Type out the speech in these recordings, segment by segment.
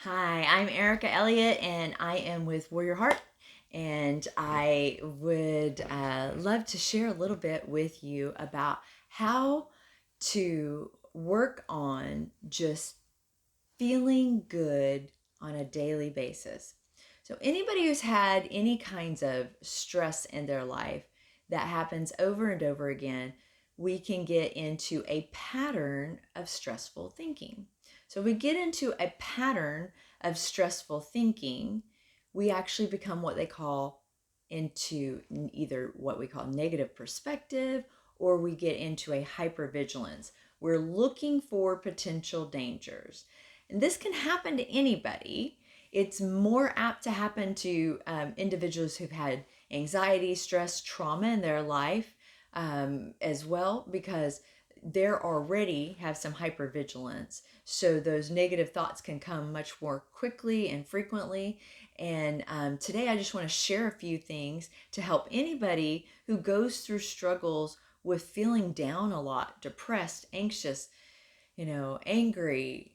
Hi, I'm Erica Elliott, and I am with WarriorHeart. And I would love to share a little bit with you about how to work on just feeling good on a daily basis. So, anybody who's had any kinds of stress in their life that happens over and over again, we can get into a pattern of stressful thinking. So, we get into a pattern of stressful thinking, we actually become what they call into either what we call negative perspective, or we get into a hypervigilance. We're looking for potential dangers. And this can happen to anybody. It's more apt to happen to individuals who've had anxiety, stress, trauma in their life as well, because they're already have some hypervigilance. So those negative thoughts can come much more quickly and frequently. And today I just want to share a few things to help anybody who goes through struggles with feeling down a lot, depressed, anxious, angry,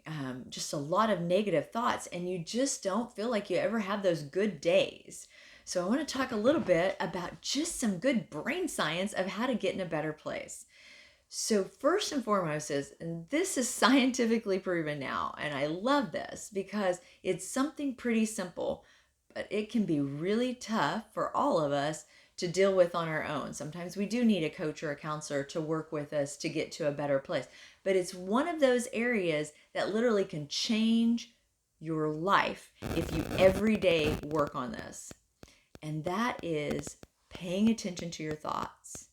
just a lot of negative thoughts, and you just don't feel like you ever have those good days. So, I want to talk a little bit about just some good brain science of how to get in a better place. So, first and foremost, and this is scientifically proven now, and I love this because it's something pretty simple, but it can be really tough for all of us to deal with on our own. Sometimes we do need a coach or a counselor to work with us to get to a better place. But it's one of those areas that literally can change your life if you every day work on this. And that is paying attention to your thoughts.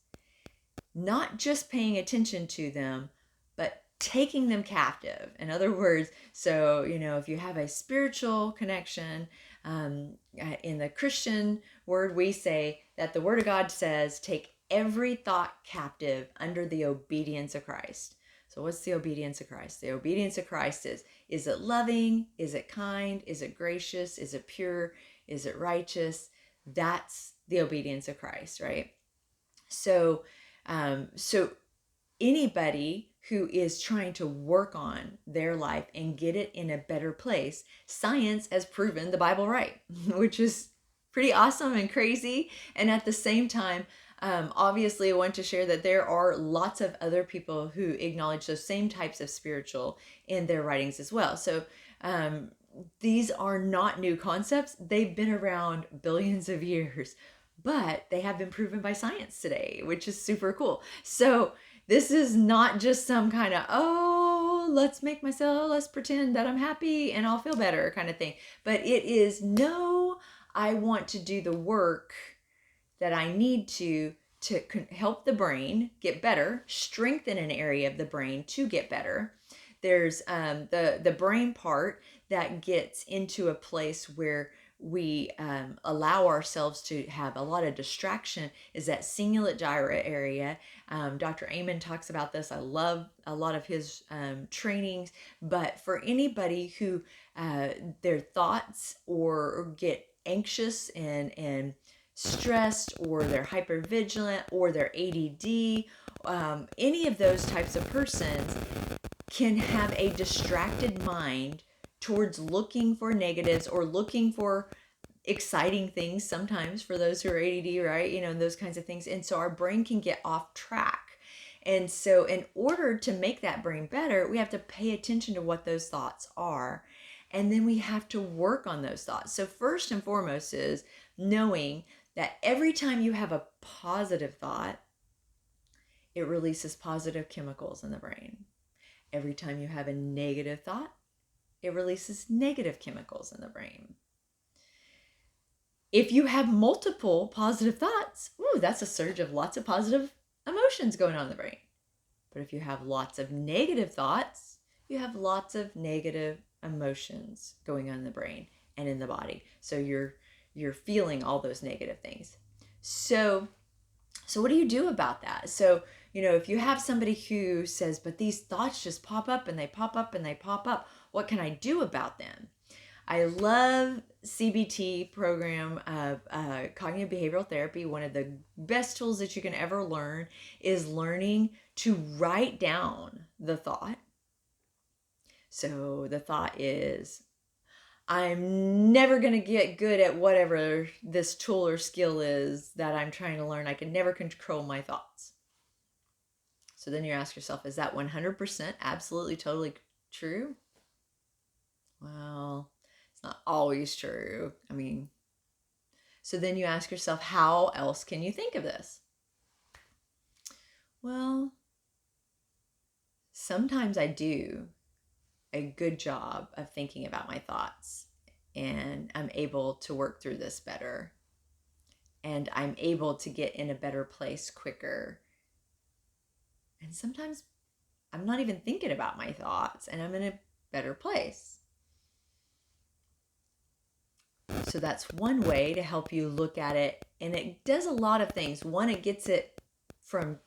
Not just paying attention to them, but taking them captive. In other words, so, if you have a spiritual connection, in the Christian word, we say that the Word of God says, take every thought captive under the obedience of Christ. So, what's the obedience of Christ? The obedience of Christ is it loving? Is it kind? Is it gracious? Is it pure? Is it righteous? That's the obedience of Christ, right? So, so anybody who is trying to work on their life and get it in a better place, science has proven the Bible right, which is pretty awesome and crazy. And at the same time, obviously, I want to share that there are lots of other people who acknowledge those same types of spiritual in their writings as well. So, these are not new concepts. They've been around billions of years, but they have been proven by science today, which is super cool. So, this is not just some kind of, oh, let's pretend that I'm happy and I'll feel better kind of thing. But it is, no, I want to do the work that I need to help the brain get better, strengthen an area of the brain to get better. There's the brain part that gets into a place where we allow ourselves to have a lot of distraction is that cingulate gyra area. Dr. Amen talks about this. I love a lot of his trainings. But for anybody who their thoughts or get anxious and stressed, or they're hypervigilant, or they're ADD, any of those types of persons can have a distracted mind towards looking for negatives or looking for exciting things sometimes for those who are ADD, right? Those kinds of things. And so our brain can get off track. And so in order to make that brain better, we have to pay attention to what those thoughts are. And then we have to work on those thoughts. So first and foremost is knowing that every time you have a positive thought, it releases positive chemicals in the brain. Every time you have a negative thought, it releases negative chemicals in the brain. If you have multiple positive thoughts, that's a surge of lots of positive emotions going on in the brain. But if you have lots of negative thoughts, you have lots of negative emotions going on in the brain and in the body. So you're feeling all those negative things. So what do you do about that? So, if you have somebody who says, but these thoughts just pop up and they pop up and they pop up, what can I do about them? I love CBT program of cognitive behavioral therapy. One of the best tools that you can ever learn is learning to write down the thought. So the thought is, I'm never going to get good at whatever this tool or skill is that I'm trying to learn. I can never control my thoughts. So then you ask yourself, is that 100% absolutely totally true? Well, it's not always true. I mean, so then you ask yourself, how else can you think of this? Well, sometimes I do a good job of thinking about my thoughts, and I'm able to work through this better, and I'm able to get in a better place quicker. And sometimes I'm not even thinking about my thoughts, and I'm in a better place. So that's one way to help you look at it, and it does a lot of things. One, it gets it from,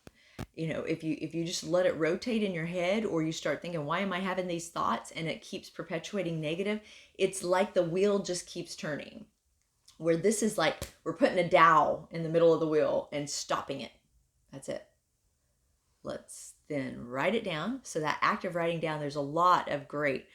if you just let it rotate in your head, or you start thinking, why am I having these thoughts, and it keeps perpetuating negative, it's like the wheel just keeps turning. Where this is like we're putting a dowel in the middle of the wheel and stopping it. That's it. Let's then write it down. So that act of writing down, there's a lot of great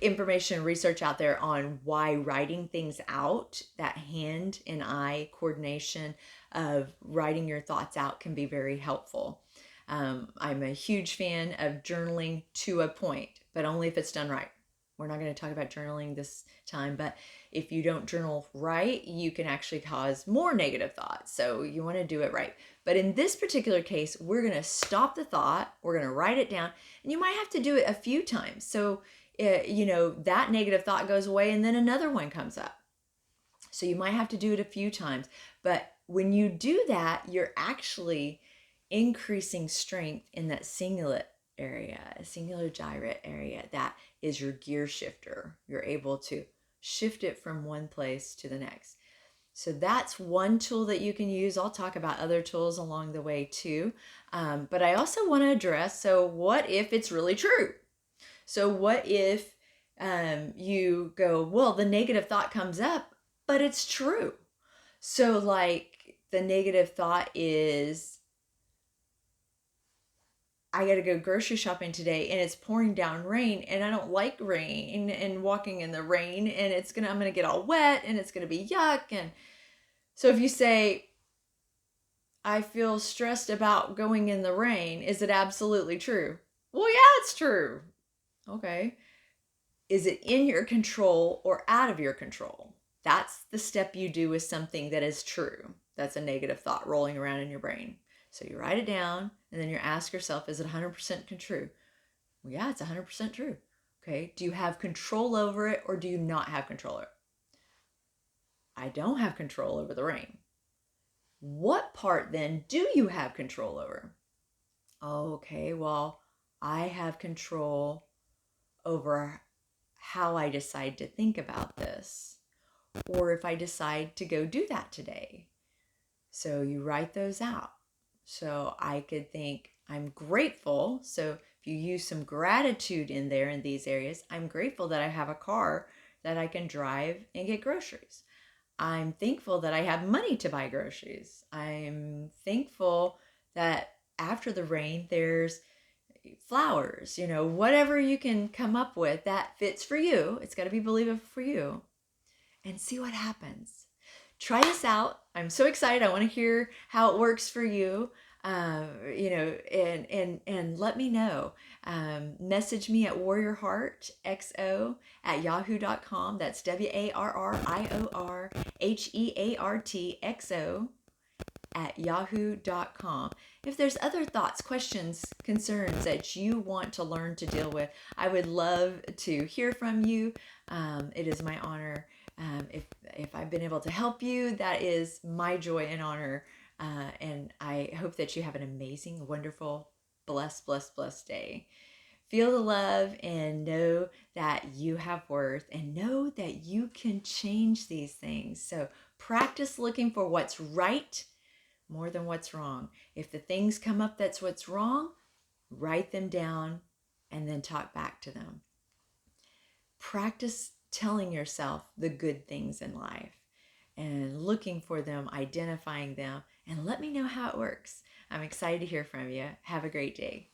information and research out there on why writing things out, that hand and eye coordination of writing your thoughts out, can be very helpful. I'm a huge fan of journaling to a point, but only if it's done right. We're not going to talk about journaling this time, but if you don't journal right, you can actually cause more negative thoughts. So you want to do it right. But in this particular case, we're going to stop the thought, we're going to write it down, and you might have to do it a few times. So, that negative thought goes away and then another one comes up. So you might have to do it a few times. But when you do that, you're actually increasing strength in that cingulate area, singular gyrate area. That is your gear shifter. You're able to shift it from one place to the next. So that's one tool that you can use. I'll talk about other tools along the way too. But I also want to address, so what if it's really true? So what if you go, well, the negative thought comes up, but it's true. So like the negative thought is, I got to go grocery shopping today and it's pouring down rain and I don't like rain and walking in the rain, and I'm going to get all wet and it's going to be yuck. And so if you say, I feel stressed about going in the rain, is it absolutely true? Well, yeah, it's true. Okay. Is it in your control or out of your control? That's the step you do with something that is true. That's a negative thought rolling around in your brain. So you write it down and then you ask yourself, is it 100% true? Well, yeah, it's 100% true. Okay. Do you have control over it or do you not have control over it? I don't have control over the rain. What part then do you have control over? Okay, well, I have control over how I decide to think about this, or if I decide to go do that today. So you write those out. So I could think, I'm grateful. So if you use some gratitude in there in these areas, I'm grateful that I have a car that I can drive and get groceries. I'm thankful that I have money to buy groceries. I'm thankful that after the rain, there's flowers, whatever you can come up with that fits for you. It's got to be believable for you, and see what happens. Try this out. I'm so excited. I want to hear how it works for you. And let me know. Message me at WarriorHeartxo at yahoo.com. That's WarriorHeartxo at yahoo.com. If there's other thoughts, questions, concerns that you want to learn to deal with, I would love to hear from you. It is my honor. If I've been able to help you, that is my joy and honor. And I hope that you have an amazing, wonderful, blessed day. Feel the love and know that you have worth, and know that you can change these things. So practice looking for what's right more than what's wrong. If the things come up that's what's wrong, write them down and then talk back to them. Practice telling yourself the good things in life and looking for them, identifying them, and let me know how it works. I'm excited to hear from you. Have a great day.